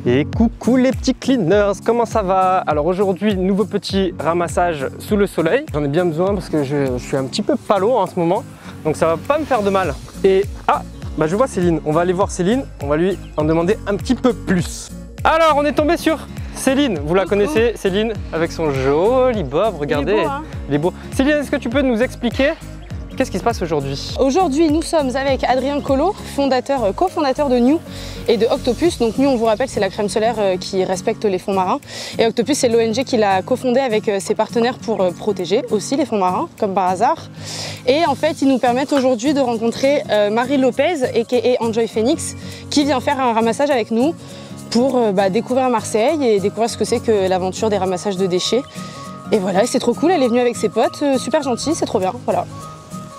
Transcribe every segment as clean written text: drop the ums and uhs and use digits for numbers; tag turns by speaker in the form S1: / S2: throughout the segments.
S1: Et coucou les petits cleaners, comment ça va? Alors aujourd'hui, nouveau petit ramassage sous le soleil. J'en ai bien besoin parce que je suis un petit peu palo en ce moment, donc ça va pas me faire de mal. Et bah je vois Céline, on va aller voir Céline, on va lui en demander un petit peu plus. Alors on est tombé sur Céline, vous la connaissez, Céline, avec son joli bob, regardez.
S2: Il est beau, hein.
S1: Il est beau. Céline, est-ce que tu peux nous expliquer qu'est-ce qui se passe aujourd'hui?
S2: Aujourd'hui, nous sommes avec Adrien Collot, cofondateur de New et de Octopus. Donc New, on vous rappelle, c'est la crème solaire qui respecte les fonds marins. Et Octopus, c'est l'ONG qu'il a cofondé avec ses partenaires pour protéger aussi les fonds marins, comme par hasard. Et en fait, ils nous permettent aujourd'hui de rencontrer Marie Lopez, a.k.a. Enjoy Phoenix, qui vient faire un ramassage avec nous pour découvrir Marseille et découvrir ce que c'est que l'aventure des ramassages de déchets. Et voilà, c'est trop cool, elle est venue avec ses potes, super gentille, c'est trop bien, voilà.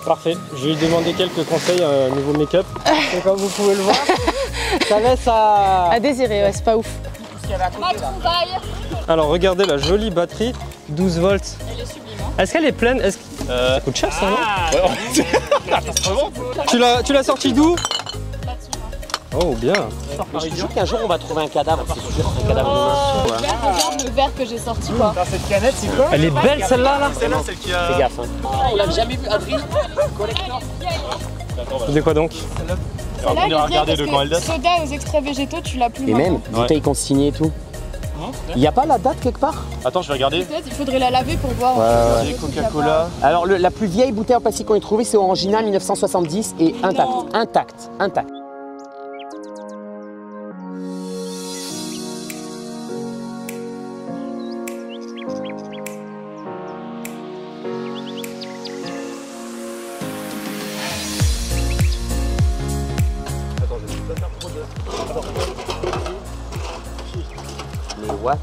S1: Parfait, je vais lui demander quelques conseils niveau make-up. Et comme vous pouvez le voir, ça laisse à
S2: désirer, ouais, c'est pas ouf.
S1: Alors regardez la jolie batterie, 12 volts.
S2: Elle est sublime.
S1: Est-ce qu'elle est pleine? Ça coûte cher ça, non? Tu l'as sorti d'où? Oh bien.
S3: Je te jure qu'un jour on va trouver un cadavre, c'est sûr, un cadavre humain.
S2: Regarde le verre que j'ai sorti quoi.
S4: Dans cette canette, c'est quoi?
S1: Elle est belle celle-là là.
S4: Celle-là, celle qui a...
S3: Fais gaffe hein. On l'a jamais vu, Adrien. Collector.
S1: De quoi donc?
S4: On va regarder de quand elle date.
S2: Soda aux extraits végétaux, tu l'as plus.
S3: Et même, bouteille consignée et tout. Il n'y a pas la date quelque part?
S4: Attends, je vais regarder.
S2: Peut-être, il faudrait la laver pour voir.
S3: Ouais.
S4: Coca-Cola.
S3: Alors la plus vieille bouteille en plastique qu'on ait trouvée, c'est original 1970 et intacte. Intacte. Mais what?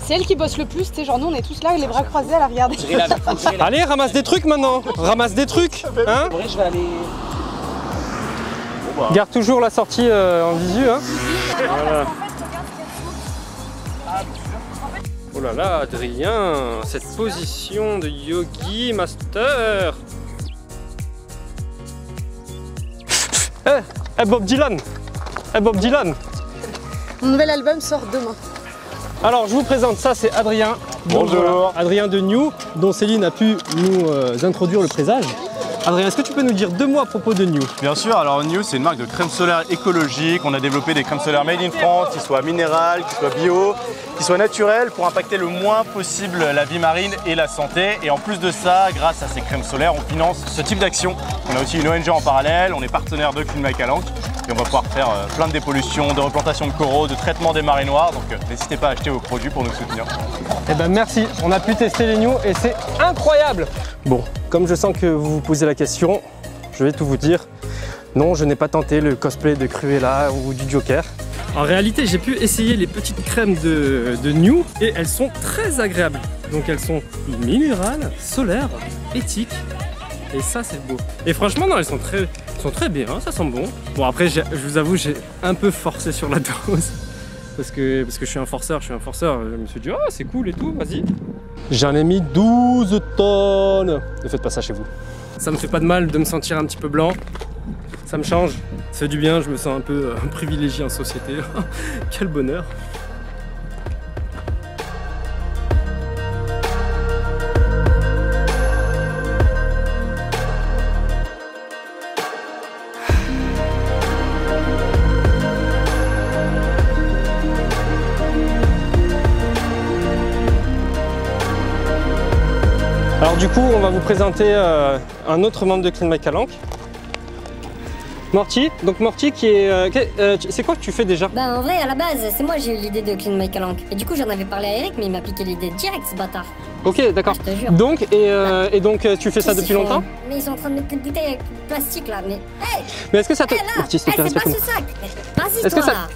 S2: C'est elle qui bosse le plus, tu sais, genre nous on est tous là, les bras croisés à la regarder.
S1: Allez, ramasse des trucs maintenant. Ramasse des trucs, hein?
S3: En vrai, je vais aller...
S1: Garde toujours la sortie en visu, hein? Voilà. Oh là là, Adrien, cette position de yogi master. Bob Dylan. Bob Dylan.
S2: Mon nouvel album sort demain.
S1: Alors je vous présente, ça c'est Adrien.
S4: Bonjour.
S1: Voilà, Adrien de New, dont Céline a pu nous introduire le présage. Adrien, est-ce que tu peux nous dire 2 mots à propos de New?
S4: Bien sûr, alors New c'est une marque de crème solaire écologique. On a développé des crèmes solaires made in France, qui soient minérales, qui soient bio, qui soient naturelles pour impacter le moins possible la vie marine et la santé. Et en plus de ça, grâce à ces crèmes solaires, on finance ce type d'action. On a aussi une ONG en parallèle, on est partenaire de Clean My Calanque et on va pouvoir faire plein de dépollution, de replantation de coraux, de traitement des marées noires. Donc n'hésitez pas à acheter vos produits pour nous soutenir.
S1: Eh ben merci, on a pu tester les New et c'est incroyable. Bon, comme je sens que vous vous posez la question, je vais tout vous dire. Non, je n'ai pas tenté le cosplay de Cruella ou du Joker. En réalité, j'ai pu essayer les petites crèmes de New et elles sont très agréables. Donc elles sont minérales, solaires, éthiques et ça c'est beau. Et franchement, non, elles sont très bien, ça sent bon. Bon après, je vous avoue, j'ai un peu forcé sur la dose. Parce que je suis un forceur, je me suis dit oh c'est cool et tout, vas-y. J'en ai mis 12 tonnes. Ne faites pas ça chez vous. Ça me fait pas de mal de me sentir un petit peu blanc. Ça me change, ça fait du bien, je me sens un peu privilégié en société. Quel bonheur. Alors du coup, on va vous présenter un autre membre de Clean My Calanque. Morty, donc Morty qui est... c'est quoi que tu fais déjà?
S5: Bah en vrai à la base c'est moi j'ai eu l'idée de Clean My Calanque. Et du coup j'en avais parlé à Eric mais il m'a piqué l'idée direct ce bâtard.
S1: Ok d'accord.
S5: Je te jure.
S1: Donc, et donc tu fais ça depuis longtemps?
S5: Mais ils sont en train de mettre une bouteille avec du plastique là mais... Hey,
S1: mais est-ce que ça te...
S5: là,
S1: Morty, s'il te plaît,
S5: c'est pas ce
S1: respecte-moi.
S5: sac. Vas-y
S1: Est-ce que
S5: toi
S1: ça...
S5: là.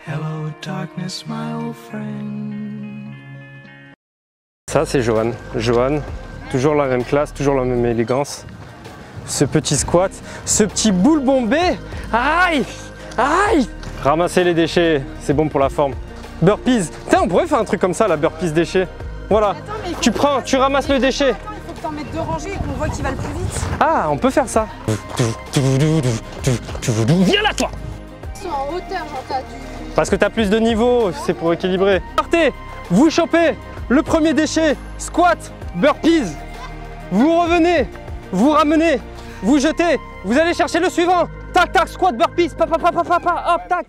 S6: Hello darkness my old friend.
S1: Ça c'est Johan. Johan, toujours la même classe, toujours la même élégance. Ce petit squat, ce petit boule bombé. Aïe, aïe. Ramasser les déchets, c'est bon pour la forme. Burpees, tiens, on pourrait faire un truc comme ça, la burpees déchets. Voilà,
S2: Attends,
S1: tu prends, tu ramasses le déchet.
S2: Attends, il faut que t'en mettes 2 rangées et qu'on voit qui va le plus vite.
S1: Ah, on peut faire ça. Viens là toi.
S2: sont en hauteur, genre t'as du...
S1: Parce que t'as plus de niveau, c'est pour équilibrer. Partez, vous chopez le premier déchet, squat, burpees. Vous revenez, vous ramenez, vous jetez, vous allez chercher le suivant. Tac, tac, squat, burpees, hop, tac.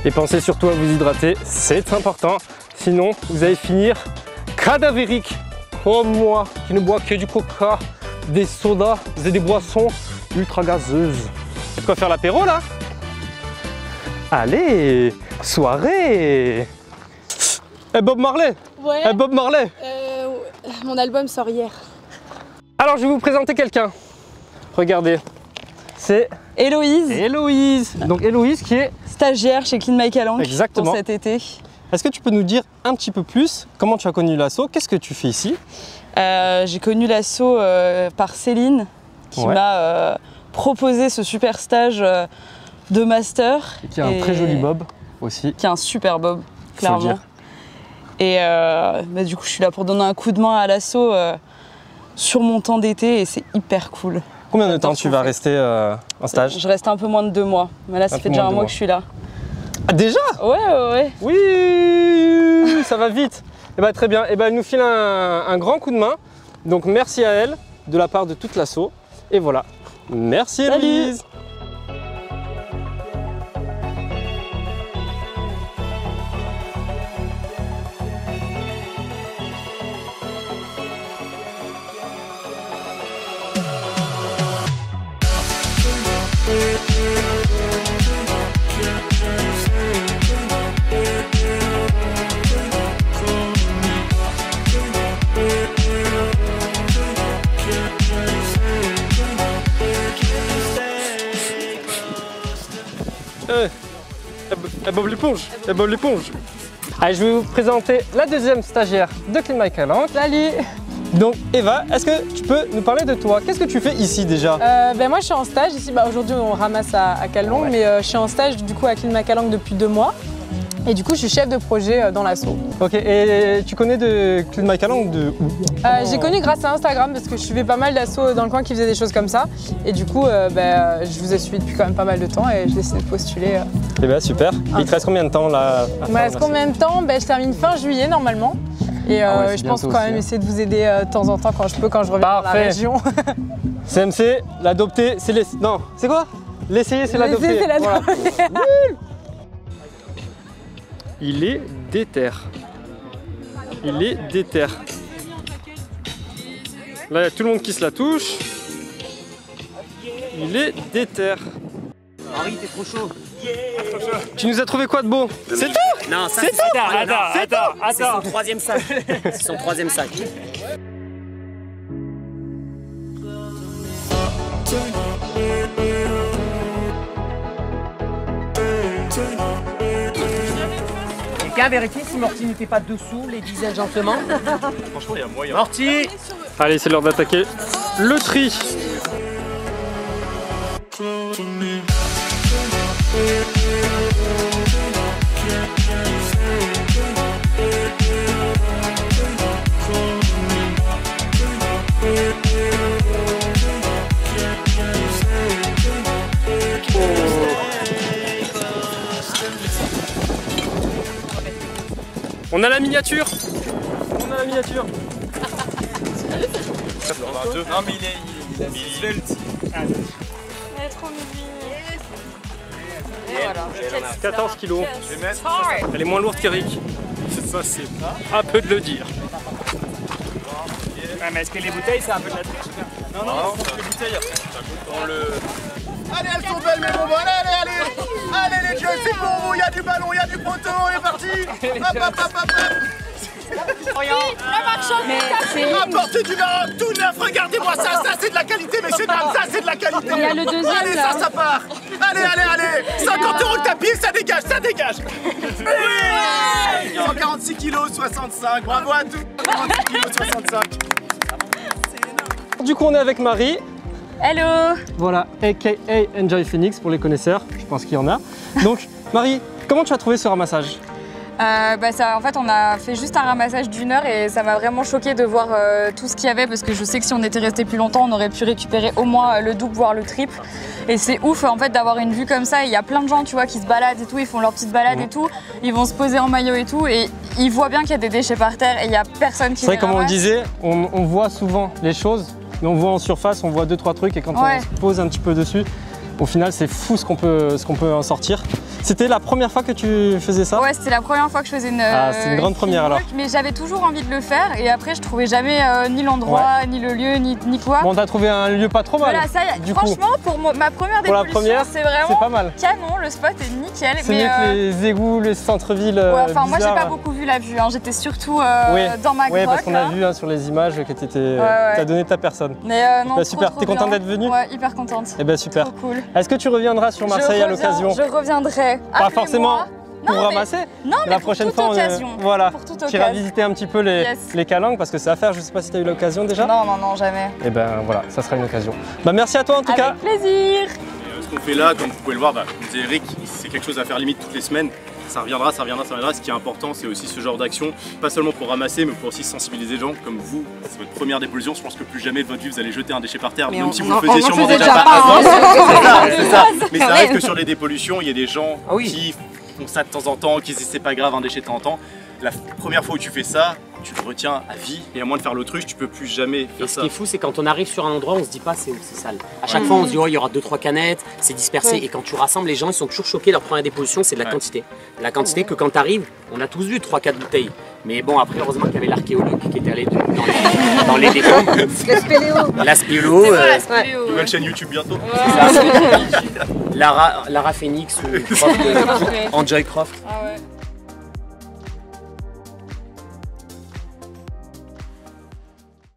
S1: Et pensez surtout à vous hydrater, c'est important. Sinon, vous allez finir cadavérique, comme moi, qui ne boit que du coca, des sodas et des boissons ultra gazeuses. C'est quoi faire l'apéro là? Allez, soirée. Eh Bob Marley.
S2: Ouais.
S1: Eh Bob Marley.
S2: Mon album sort hier.
S1: Alors je vais vous présenter quelqu'un. Regardez, c'est
S7: Héloïse,
S1: Héloïse. Donc Héloïse qui est
S7: stagiaire chez Clean My Calanque
S1: exactement
S7: pour cet été.
S1: Est-ce que tu peux nous dire un petit peu plus comment tu as connu l'asso? Qu'est-ce que tu fais ici?
S7: J'ai connu l'asso par Céline qui m'a proposé ce super stage de master.
S1: Et qui a un très joli bob aussi.
S7: Qui a un super bob, clairement.
S1: Faut le dire.
S7: Et bah, du coup, je suis là pour donner un coup de main à l'asso sur mon temps d'été et c'est hyper cool.
S1: Combien de temps tu vas rester en stage?
S7: Je reste un peu moins de 2 mois. Mais là, ça fait déjà un mois que je suis là.
S1: Ah déjà?
S7: Ouais.
S1: Oui, ça va vite. Et bah très bien. Et bah elle nous file un grand coup de main. Donc merci à elle de la part de toute l'asso. Et voilà. Merci Héloïse. Elle bob l'éponge, elle bob l'éponge. Allez, je vais vous présenter la deuxième stagiaire de Clean My Calanque.
S8: Salut.
S1: Donc Eva, est-ce que tu peux nous parler de toi? Qu'est-ce que tu fais ici déjà?
S8: Moi je suis en stage ici, aujourd'hui on ramasse à Calonge, mais je suis en stage du coup à Clean My Calanque depuis 2 mois. Et du coup je suis chef de projet dans l'asso. Ok, et tu connais de Clean My Calanque de où? J'ai connu grâce à Instagram parce que je suivais pas mal d'assos dans le coin qui faisaient des choses comme ça. Et du coup je vous ai suivi depuis quand même pas mal de temps et j'ai décidé de postuler.
S1: Eh bien super. Il te reste combien de temps là?
S8: Il me reste combien de temps? Je termine fin juillet normalement. Et je pense quand même essayer de vous aider de temps en temps quand je peux, quand je reviens dans la région.
S1: CMC, l'adopter, c'est l'essayer. Non, c'est quoi? L'essayer, c'est l'adopter. Voilà. Il est déter. Il est déter. Là, il y a tout le monde qui se la touche. Il est déter.
S3: Henri, t'es trop chaud.
S1: Tu nous as trouvé quoi de beau? C'est tout?
S3: Non, ça
S1: c'est tout.
S3: Attends. C'est son 3e sac. C'est son 3e sac. Quelqu'un vérifie si Morty n'était pas dessous, ladies and gentlemen.
S4: Franchement, il y a moyen.
S3: Morty!
S1: Allez, c'est l'heure d'attaquer le tri. On a la miniature. On a la miniature.
S4: Non mais il est svelte.
S8: Et voilà.
S1: 14 kilos.
S4: Je vais mettre.
S1: Elle est moins lourde qu'Eric. Ça, c'est un peu de le dire.
S3: Mais est-ce que les bouteilles, c'est un peu de la triche?
S4: Non, les bouteilles après. On le.
S9: Allez, elles sont belles mes bonbons, allez Allez les jeux, c'est pour vous, il y a du ballon, il y a du poteau, on est parti. Hop. Apportez du vin tout neuf, regardez-moi ça, c'est de la qualité, messieurs dames, ça c'est de la la qualité.
S2: Il y a le deuxième,
S9: allez,
S2: là.
S9: ça part. Allez, allez, allez. 50 € le tapis, ça dégage, ça dégage. Oui 146 kg, 65. Bravo à tous. 146 kg, 65.
S1: Du coup, on est avec Marie.
S7: Hello.
S1: Voilà, aka Enjoy Phoenix pour les connaisseurs, je pense qu'il y en a. Donc, Marie, comment tu as trouvé ce ramassage?
S10: En fait, on a fait juste un ramassage d'1 heure et ça m'a vraiment choqué de voir tout ce qu'il y avait parce que je sais que si on était resté plus longtemps, on aurait pu récupérer au moins le double, voire le triple. Et c'est ouf en fait d'avoir une vue comme ça. Il y a plein de gens, tu vois, qui se baladent et tout, ils font leur petite balade et tout, ils vont se poser en maillot et tout et ils voient bien qu'il y a des déchets par terre et il y a personne qui les ramasse.
S1: C'est vrai, comme on le disait, on voit souvent les choses, mais on voit en surface, on voit 2-3 trucs et quand on se pose un petit peu dessus, au final, c'est fou ce qu'on peut en sortir. C'était la première fois que tu faisais ça?
S10: Ouais, c'était la première fois que je faisais une.
S1: C'est une grande première alors.
S10: Mais j'avais toujours envie de le faire et après, je trouvais jamais ni l'endroit, ni le lieu, ni quoi.
S1: Bon, t'as trouvé un lieu pas trop mal.
S10: Voilà, ça, franchement, pour ma première dépollution, c'est vraiment
S1: pas mal.
S10: canon. Le spot est nickel.
S1: C'est mieux que les égouts, les centres-villes.
S10: Ouais, enfin, moi, j'ai pas beaucoup vu la vue. Hein. J'étais surtout dans ma grotte.
S1: Oui, parce qu'on a vu sur les images que t'as donné ta personne.
S10: Mais non,
S1: super. T'es contente d'être venue?
S10: Ouais, hyper contente.
S1: Eh ben super.
S10: Trop cool.
S1: Est-ce que tu reviendras sur Marseille à l'occasion?
S10: Je reviendrai.
S1: Pas forcément pour ramasser.
S10: Non, mais
S1: la prochaine fois, voilà, tu iras visiter un petit peu les calanques parce que c'est à faire. Je sais pas si tu as eu l'occasion déjà.
S10: Non, jamais.
S1: Et ben voilà, ça sera une occasion. Bah merci à toi en tout cas.
S10: Avec plaisir.
S4: Ce qu'on fait là, comme vous pouvez le voir, comme disait Eric, c'est quelque chose à faire limite toutes les semaines. Ça reviendra. Ce qui est important, c'est aussi ce genre d'action, pas seulement pour ramasser, mais pour aussi sensibiliser les gens comme vous. C'est votre première dépollution. Je pense que plus jamais de votre vie, vous allez jeter un déchet par terre, même si vous le faisiez sûrement déjà pas avant. C'est ça. Mais ça arrive que sur les dépollutions, il y a des gens qui font ça de temps en temps, qui disent c'est pas grave un déchet de temps en temps. La première fois où tu fais ça, tu le retiens à vie et à moins de faire l'autruche, tu peux plus jamais faire ça.
S3: Ce qui est fou, c'est quand on arrive sur un endroit, on se dit pas c'est sale. À chaque fois, on se dit il y aura 2-3 canettes, c'est dispersé. Et quand tu rassembles les gens, ils sont toujours choqués. Leur première dépollution, c'est de la quantité. La quantité que quand tu arrives, on a tous vu 3-4 bouteilles. Mais bon, après, heureusement qu'il y avait l'archéologue qui était allé dans les décombres. La spéléo.
S4: Nouvelle chaîne YouTube bientôt.
S3: Lara Phoenix ou Enjoy Croft.
S10: Ah ouais.